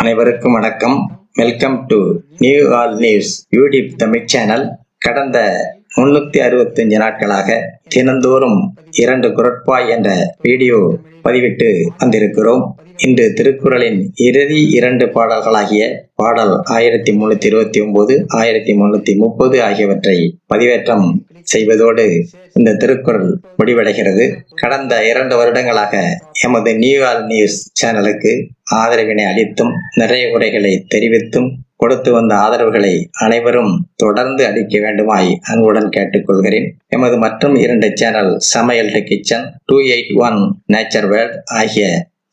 அனைவருக்கும் வணக்கம். Welcome to new all news YouTube Tamil channel. கடந்த 365 நாட்களாக தினந்தோறும் 2 குரட்பாய் என்ற வீடியோ பதிவிட்டு வந்திருக்கிறோம். இன்று திருக்குறளின் இறுதி 2 பாடல்களாகிய பாடல் 1329, 1330 ஆகியவற்றை பதிவேற்றம் செய்வதோடு இந்த திருக்குறள் முடிவடைகிறது. கடந்த 2 வருடங்களாக எமது நியூ ஆல் நியூஸ் சேனலுக்கு ஆதரவினை அளித்தும் நிறைய உரைகளை தெரிவித்தும் கொடுத்து வந்த ஆதரவுகளை அனைவரும் தொடர்ந்து அளிக்க வேண்டுமாய் அன்புடன் கேட்டுக்கொள்கிறேன். எமது மற்றும் 2 சேனல் சமையல் டு கிச்சன், 281 நேச்சர் வேர்ல்ட் ஆகிய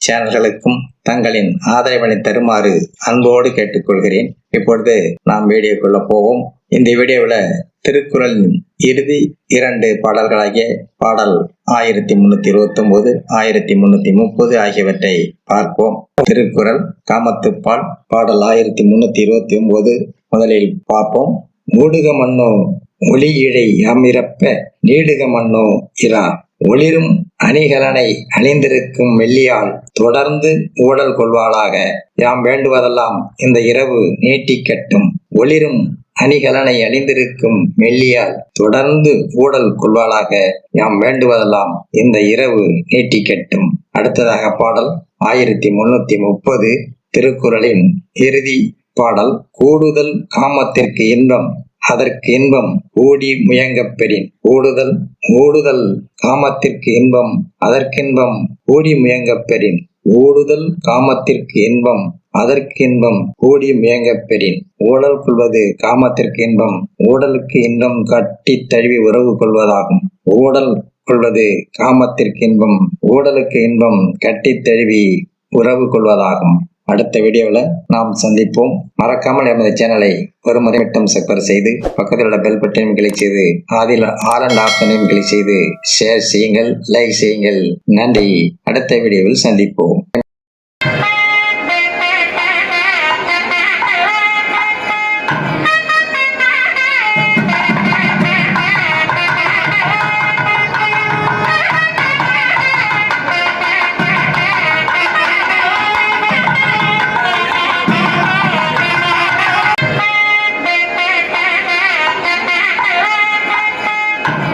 சேனல்களுக்கும் தங்களின் ஆதரவினை தருமாறு அன்போடு கேட்டுக்கொள்கிறேன். இப்பொழுது நாம் வீடியோக்குள்ள போவோம். இந்த வீடியோவில் திருக்குறளின் இறுதி 2 பாடல்களாகிய பாடல் 1329, 1330 ஆகியவற்றை பார்ப்போம். திருக்குறள் காமத்துப்பால் பாடல் 1329 முதலில் பார்ப்போம். மூடுக மன்னோ ஒளியிழை யாமிரப்ப நீடுக மன்னோ இரா ஒளிரும் அணிகலனை அணிந்திருக்கும் மெல்லியால் தொடர்ந்து ஊடல் கொள்வாளாக யாம் வேண்டுவதெல்லாம் இந்த இரவு நீட்டிக்கட்டும். ஒளிரும் அணிகலனை அணிந்திருக்கும் மெல்லியால் தொடர்ந்து ஊடல் கொள்வாளாக யாம் வேண்டுவதெல்லாம் இந்த இரவு நீட்டிக்கட்டும். அடுத்ததாக பாடல் 1330 திருக்குறளின் இறுதி பாடல். கூடுதல் காமத்திற்கு இன்பம் அதற்கு இன்பம் கூடி முயங்கப் பெறின். ஊடுதல் காமத்திற்கு இன்பம் அதற்கின்பம் கூடி முயங்கப் பெறின். ஊடுதல் காமத்திற்கு இன்பம் அதற்கு இன்பம் கூடி முயங்கப் பெறின். ஊடல் கொள்வது காமத்திற்கு இன்பம், ஊடலுக்கு இன்பம் கட்டி தழுவி உறவு கொள்வதாகும். ஊடல் கொள்வது காமத்திற்கு இன்பம், ஊடலுக்கு இன்பம் கட்டி தழுவி உறவு கொள்வதாகும். அடுத்த வீடியோவில் நாம் சந்திப்போம். மறக்காமல் எமது சேனலை ஒரு முறை மட்டும் சப்ஸ்கிரைப் செய்து பக்கத்தில் உள்ள பெல் பட்டனையும் கிளிக் செய்து அதில் ஆல் அண்ட் ஆப்ஷனையும் கிளிக் செய்து ஷேர் செய்யுங்கள், லைக் செய்யுங்கள். நன்றி. அடுத்த வீடியோவில் சந்திப்போம்.